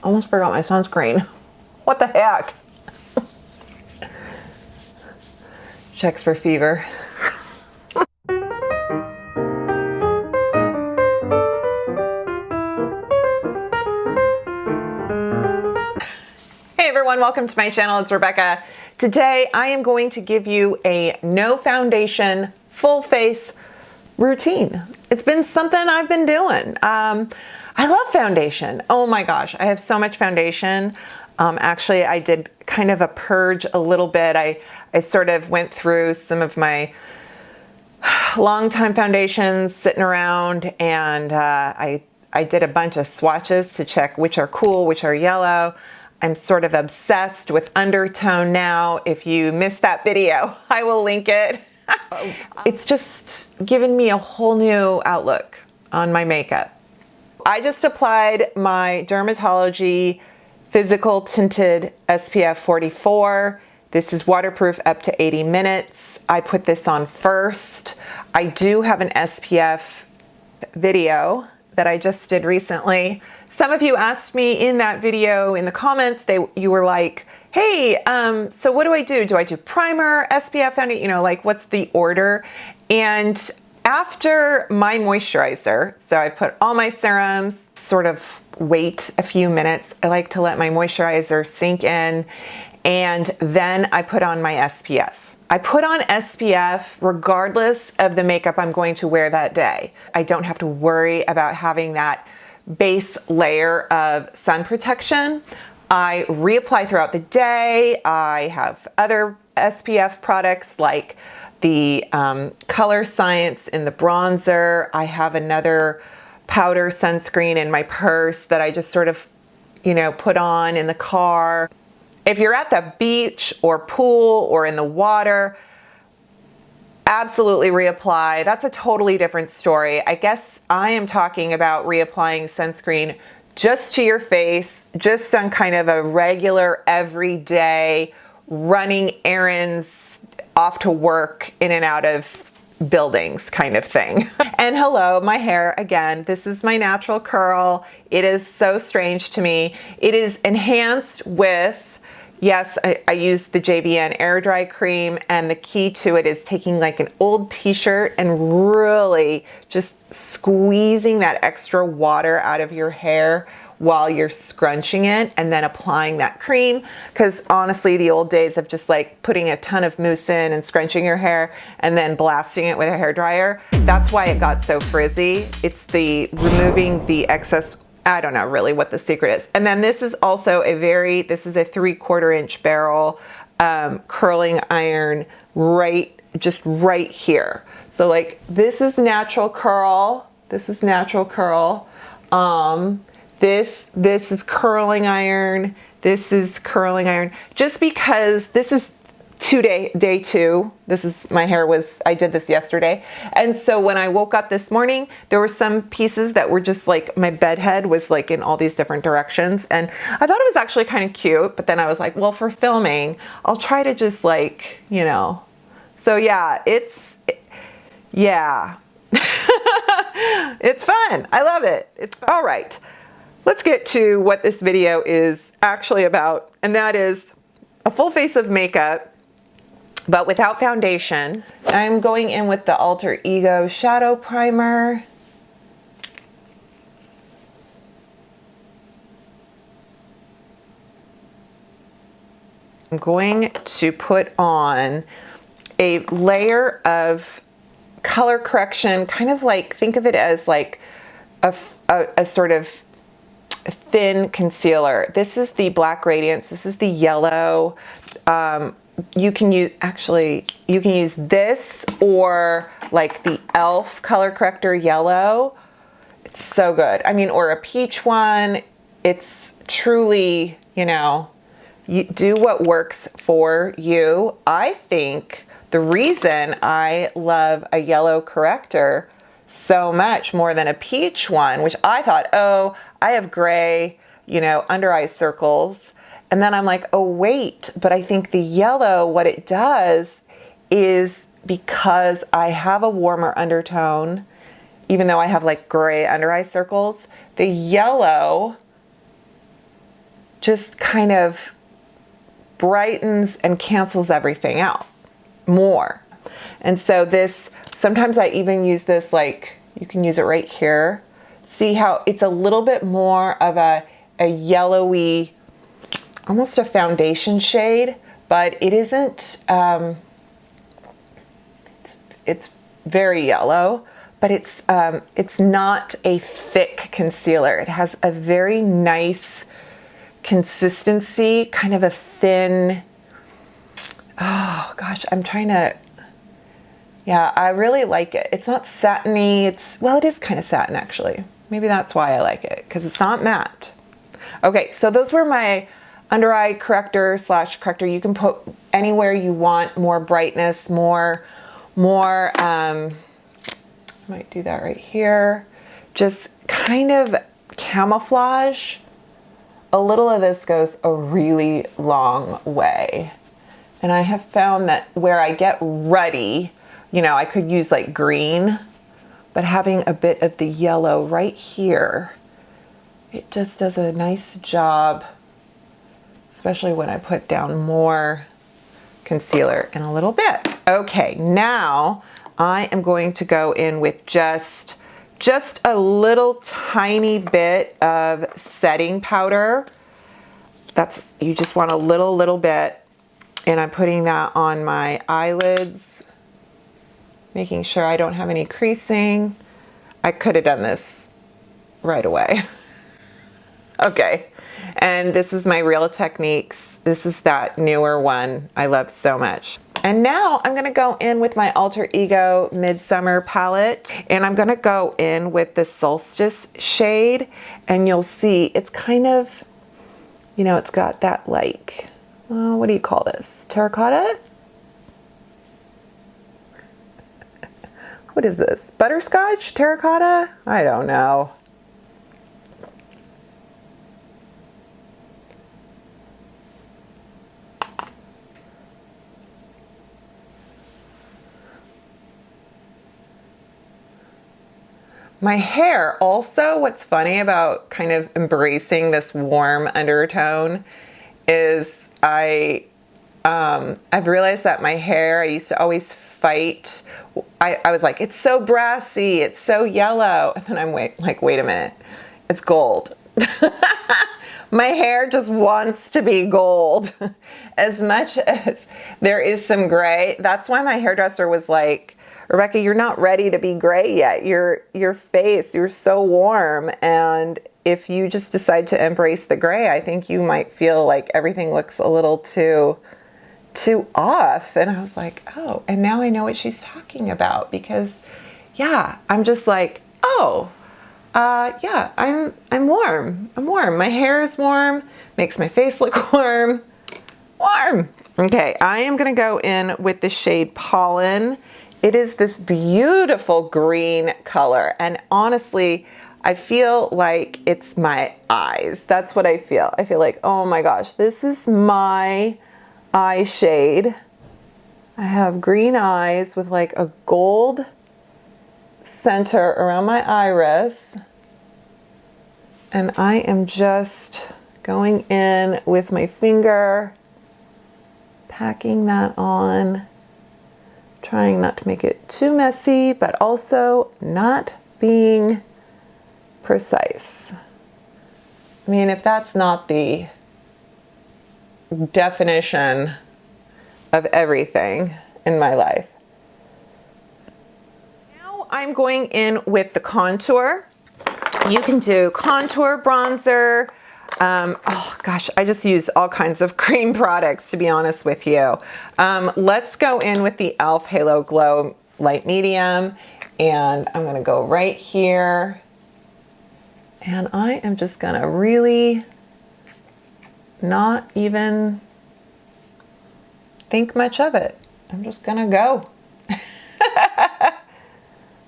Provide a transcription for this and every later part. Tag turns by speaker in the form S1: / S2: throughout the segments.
S1: Almost forgot my sunscreen. What the heck? Checks for fever. Hey everyone, welcome to my channel. It's Rebecca. Today I am going to give you a no foundation, full face routine. It's been something I've been doing. I love foundation. Oh my gosh, I have so much foundation. Actually, I did kind of a purge a little bit. I sort of went through some of my longtime foundations sitting around, and I did a bunch of swatches to check which are cool, which are yellow. I'm sort of obsessed with undertone now. If you missed that video, I will link it. It's just given me a whole new outlook on my makeup. I just applied my Dermatology Physical Tinted SPF 44. This is waterproof up to 80 minutes. I put this on first. I do have an SPF video that I just did recently. Some of you asked me in that video in the comments, you were like, hey, so what do I do? Do I do primer, SPF, foundation? You know, like what's the order? And after my moisturizer, so I put all my serums, sort of wait a few minutes. I like to let my moisturizer sink in, and then I put on my SPF. I put on SPF regardless of the makeup I'm going to wear that day. I don't have to worry about having that base layer of sun protection. I reapply throughout the day. I have other SPF products like the Color Science in the bronzer. I have another powder sunscreen in my purse that I just sort of, you know, put on in the car. If you're at the beach or pool or in the water, absolutely reapply. That's a totally different story. I guess I am talking about reapplying sunscreen just to your face, just on kind of a regular, everyday, running errands, off to work, in and out of buildings kind of thing. And hello, my hair again. This is my natural curl. It is so strange to me. It is enhanced with, yes, I use the JVN air dry cream, and the key to it is taking like an old t-shirt and really just squeezing that extra water out of your hair while you're scrunching it and then applying that cream. Because honestly, the old days of just like putting a ton of mousse in and scrunching your hair and then blasting it with a hair dryer, that's why it got so frizzy. It's the removing the excess, I don't know really what the secret is. And then this is also this is a 3/4 inch barrel curling iron just right here. So like this is natural curl. This is natural curl. This is curling iron. This is curling iron. Just because this is day two. This is, my hair was, I did this yesterday. And so when I woke up this morning, there were some pieces that were just like, my bed head was like in all these different directions. And I thought it was actually kind of cute, but then I was like, well, for filming, I'll try to just like, you know. So yeah, yeah. It's fun. I love it. It's fun. All right. Let's get to what this video is actually about, and that is a full face of makeup, but without foundation. I'm going in with the Alter Ego Shadow Primer. I'm going to put on a layer of color correction, kind of like, think of it as like a sort of thin concealer. This is the Black Radiance. This is the yellow. You can use this or like the e.l.f. color corrector yellow. It's so good. I mean, or a peach one. It's truly, you know, you do what works for you. I think the reason I love a yellow corrector so much more than a peach one, which I thought, oh, I have gray, you know, under eye circles. And then I'm like, oh, wait, but I think the yellow, what it does is, because I have a warmer undertone, even though I have like gray under eye circles, the yellow just kind of brightens and cancels everything out more. And so this, sometimes I even use this, like, you can use it right here. See how it's a little bit more of a yellowy, almost a foundation shade, but it isn't, it's very yellow, but it's not a thick concealer. It has a very nice consistency, kind of a thin, oh gosh, I'm trying to, yeah, I really like it. It's not satiny. Well, it is kind of satin actually. Maybe that's why I like it, because it's not matte. Okay, so those were my under eye corrector / corrector. You can put anywhere you want more brightness, more, I might do that right here. Just kind of camouflage. A little of this goes a really long way. And I have found that where I get ruddy, you know, I could use like green, but having a bit of the yellow right here, it just does a nice job, especially when I put down more concealer in a little bit. Okay, now I am going to go in with just a little tiny bit of setting powder. That's, you just want a little bit. And I'm putting that on my eyelids, making sure I don't have any creasing. I could have done this right away. Okay, and this is my Real Techniques. This is that newer one I love so much. And now I'm gonna go in with my Alter Ego Midsummer palette, and I'm gonna go in with the Solstice shade, and you'll see it's kind of, you know, it's got that like, what do you call this? Terracotta? What is this? Butterscotch? Terracotta? I don't know. My hair also, what's funny about kind of embracing this warm undertone is I've realized that my hair, I used to always fight. I was like, it's so brassy, it's so yellow. And then I'm like, wait a minute, it's gold. My hair just wants to be gold. As much as there is some gray, that's why my hairdresser was like, Rebecca, you're not ready to be gray yet. Your face, you're so warm. And if you just decide to embrace the gray, I think you might feel like everything looks a little too off. And I was like, oh, and now I know what she's talking about, because yeah, I'm just like, oh, yeah, I'm warm. I'm warm. My hair is warm, makes my face look warm. Okay, I am gonna go in with the shade Pollen. It is this beautiful green color, and honestly, I feel like it's my eyes. That's what I feel. I feel like, oh my gosh, this is my eye shade. I have green eyes with like a gold center around my iris, and I am just going in with my finger, packing that on. Trying not to make it too messy, but also not being precise. I mean, if that's not the definition of everything in my life. Now I'm going in with the contour. You can do contour, bronzer. Oh gosh, I just use all kinds of cream products, to be honest with you. Let's go in with the e.l.f. Halo Glow Light Medium, and I'm gonna go right here, and I am just gonna really not even think much of it. I'm just gonna go.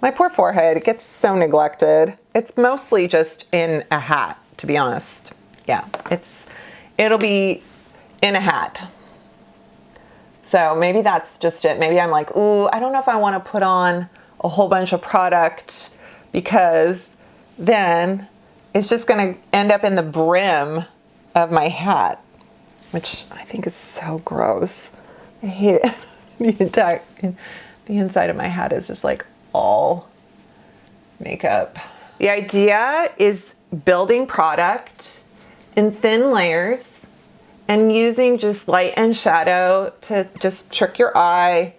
S1: My poor forehead, it gets so neglected. It's mostly just in a hat, to be honest. Yeah, it'll be in a hat. So maybe that's just it. Maybe I'm like, ooh, I don't know if I want to put on a whole bunch of product, because then it's just going to end up in the brim of my hat, which I think is so gross. I hate it. The inside of my hat is just like all makeup. The idea is building product in thin layers and using just light and shadow to just trick your eye.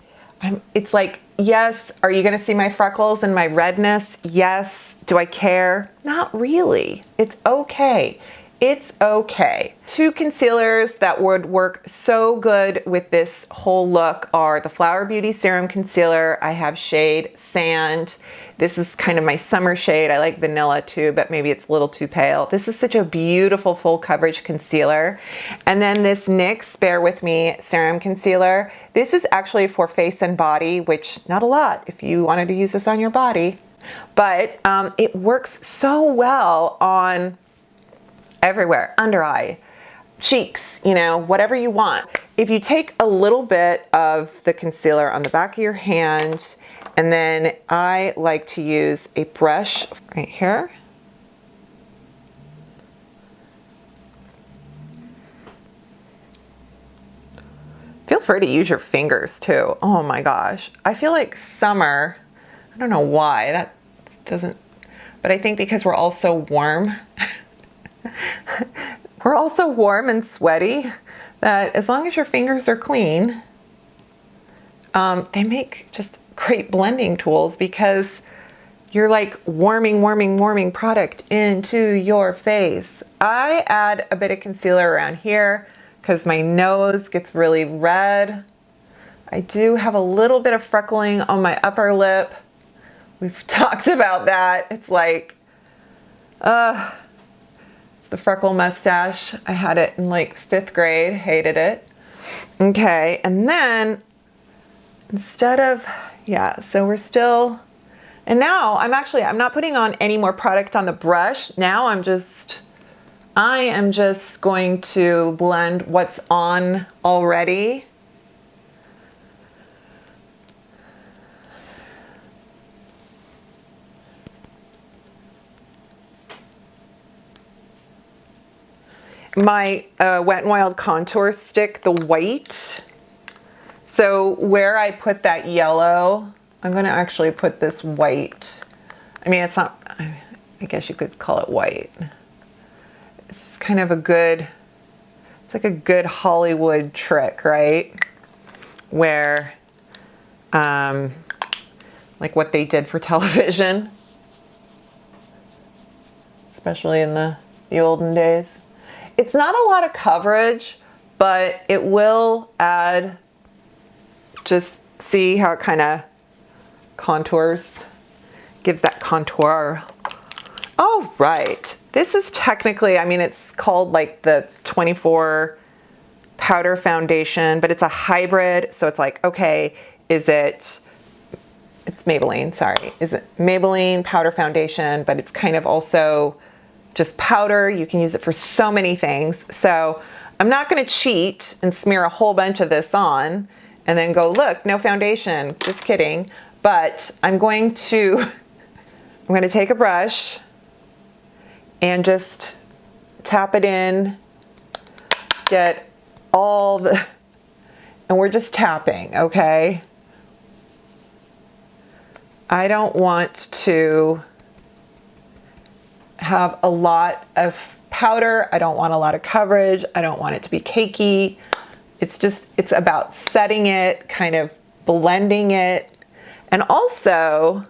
S1: It's like, yes, are you gonna see my freckles and my redness? Yes. Do I care? Not really. It's okay. It's okay. Two concealers that would work so good with this whole look are the Flower Beauty Serum Concealer. I have shade Sand. This is kind of my summer shade. I like vanilla too, but maybe it's a little too pale. This is such a beautiful full coverage concealer. And then this NYX Bear With Me Serum Concealer. This is actually for face and body, which not a lot if you wanted to use this on your body, but it works so well on everywhere, under eye, cheeks, you know, whatever you want. If you take a little bit of the concealer on the back of your hand, and then I like to use a brush right here. Feel free to use your fingers too. Oh my gosh. I feel like summer, I don't know why, that doesn't, but I think because we're all so warm. We're also warm and sweaty that as long as your fingers are clean, they make just great blending tools because you're like warming product into your face. I add a bit of concealer around here because my nose gets really red. I do have a little bit of freckling on my upper lip. We've talked about that. It's like, it's the freckle mustache. I had it in like 5th grade, hated it. Okay, and then instead of, yeah, so we're still, and now I'm not putting on any more product on the brush. Now I am just going to blend what's on already. My Wet n Wild contour stick, the white. So where I put that yellow, I'm gonna actually put this white. I mean, it's not, I guess you could call it white. It's just kind of a good, it's like a good Hollywood trick, right? Where, like what they did for television, especially in the olden days. It's not a lot of coverage, but it will add, just see how it kind of contours, gives that contour. Oh, right. This is technically, I mean, it's called like the 24 powder foundation, but it's a hybrid. So it's like, okay, it's Maybelline, sorry. Is it Maybelline powder foundation, but it's kind of also just powder. You can use it for so many things. So I'm not gonna cheat and smear a whole bunch of this on and then go, look, no foundation, just kidding. But I'm going to take a brush and just tap it in, get all the, and we're just tapping, okay? I don't want to have a lot of powder. I don't want a lot of coverage. I don't want it to be cakey. It's about setting it, kind of blending it. And also,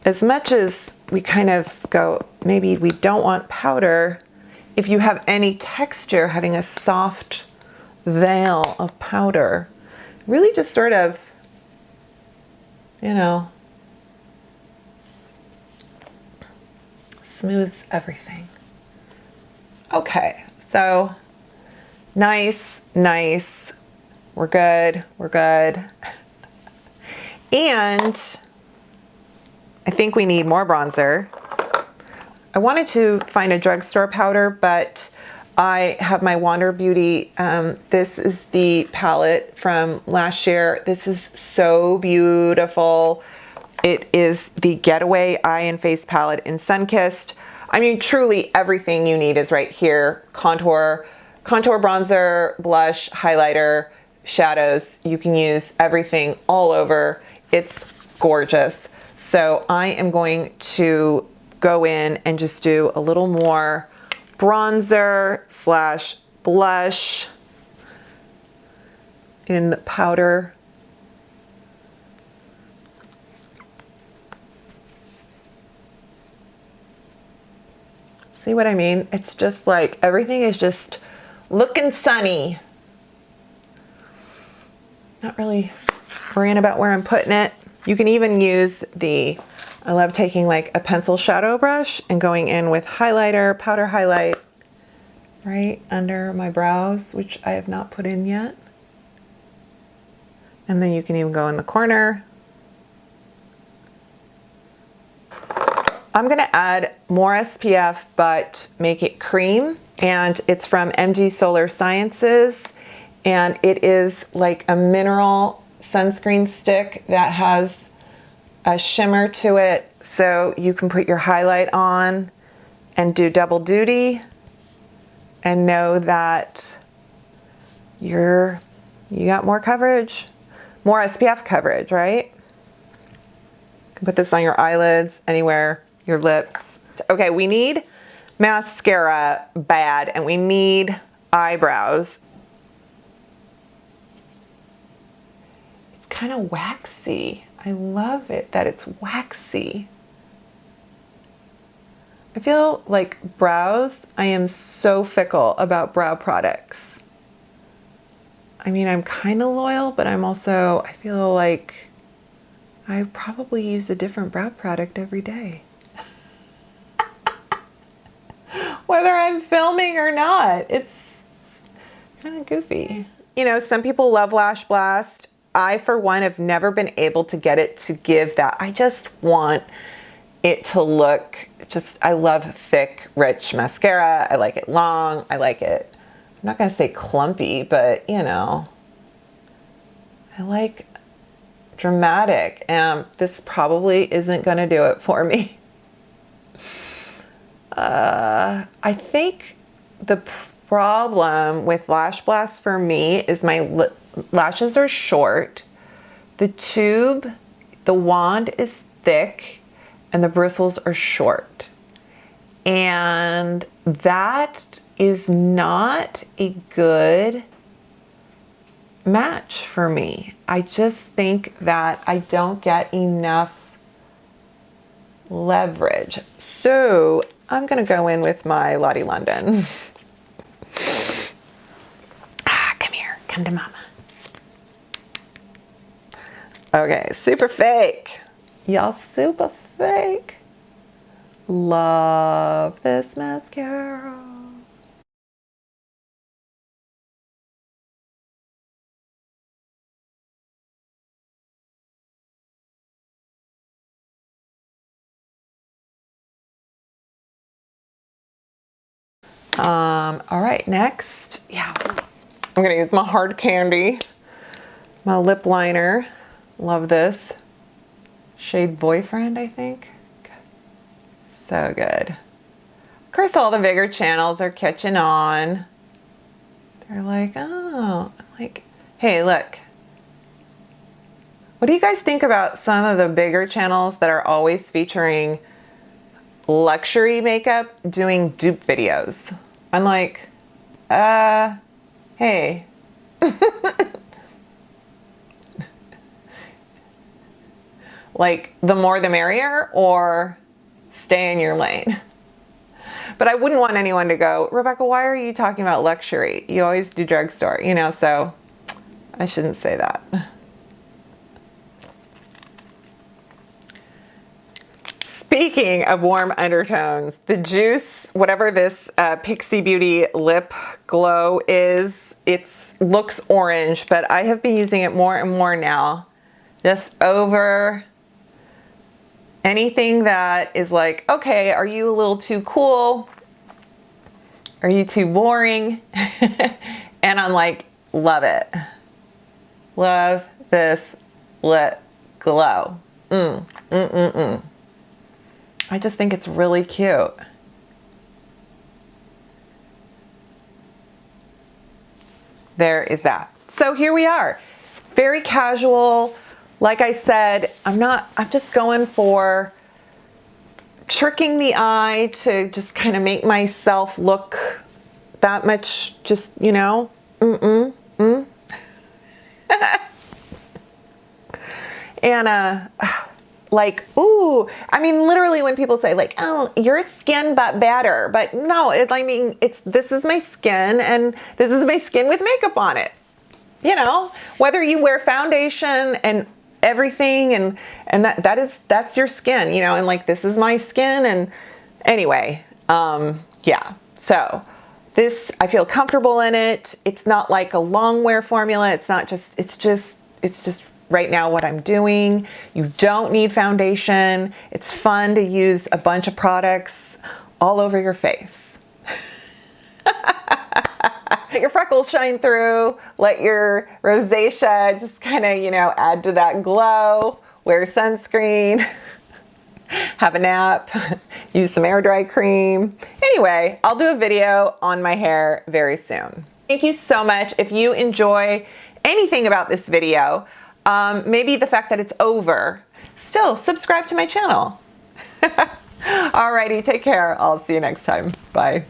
S1: as much as we kind of go, maybe we don't want powder, if you have any texture, having a soft veil of powder, really just sort of, you know, smooths everything. Okay, so nice. We're good. And I think we need more bronzer. I wanted to find a drugstore powder, but I have my Wander Beauty. This is the palette from last year. This is so beautiful. It is the Getaway Eye and Face palette in Sunkissed. I mean, truly everything you need is right here. Contour, bronzer, blush, highlighter, shadows. You can use everything all over. It's gorgeous. So I am going to go in and just do a little more bronzer slash blush in the powder. See what I mean? It's just like everything is just looking sunny. Not really worrying about where I'm putting it. You can even use I love taking like a pencil shadow brush and going in with highlighter, powder highlight right under my brows, which I have not put in yet. And then you can even go in the corner. I'm gonna add more SPF, but make it cream. And it's from MD Solar Sciences. And it is like a mineral sunscreen stick that has a shimmer to it. So you can put your highlight on and do double duty and know that you got more coverage, more SPF coverage, right? You can put this on your eyelids, anywhere, your lips. Okay, we need mascara bad, and we need eyebrows. It's kind of waxy. I love it that it's waxy. I feel like brows, I am so fickle about brow products. I mean, I'm kind of loyal, but I'm also, I feel like I probably use a different brow product every day. Whether I'm filming or not, it's kind of goofy. You know, some people love Lash Blast. I, for one, have never been able to get it to give that. I just want it to look I love thick, rich mascara. I like it long. I like it, I'm not gonna say clumpy, but you know, I like dramatic, and this probably isn't gonna do it for me. I think the problem with Lash Blast for me is my lashes are short. The tube, the wand is thick, and the bristles are short. And that is not a good match for me. I just think that I don't get enough leverage. So I'm gonna go in with my Lottie London. Come here, come to mama. Okay, super fake. Y'all super fake. Love this mascara. All right, next, yeah, I'm gonna use my hard candy, my lip liner. Love this. Shade Boyfriend, I think. So good. Of course, all the bigger channels are catching on. They're like, oh, like, hey, look. What do you guys think about some of the bigger channels that are always featuring luxury makeup doing dupe videos? I'm like, hey. Like, the more the merrier, or stay in your lane. But I wouldn't want anyone to go, Rebecca, why are you talking about luxury? You always do drugstore, you know, so I shouldn't say that. Speaking of warm undertones, the Juice, whatever this Pixie Beauty lip glow is, it looks orange, but I have been using it more and more now. Just over anything that is like, okay, are you a little too cool? Are you too boring? And I'm like, love it. Love this lip glow. I just think it's really cute. there is that. So here we are, very casual. Like I said, I'm just going for tricking the eye to just kind of make myself look that much, just, you know, and like, ooh, I mean, literally when people say like, oh, your skin but better, but no, I mean, this is my skin, and this is my skin with makeup on it. You know, whether you wear foundation and everything, and that's your skin, you know, and like, this is my skin. And anyway, yeah, so this, I feel comfortable in it. It's not like a long wear formula. It's just right now what I'm doing. You don't need foundation. It's fun to use a bunch of products all over your face. Let your freckles shine through, let your rosacea just kind of, you know, add to that glow. Wear sunscreen, have a nap, use some air dry cream. Anyway, I'll do a video on my hair very soon. Thank you so much. If you enjoy anything about this video, maybe the fact that it's over, still subscribe to my channel. Alrighty, take care. I'll see you next time. Bye.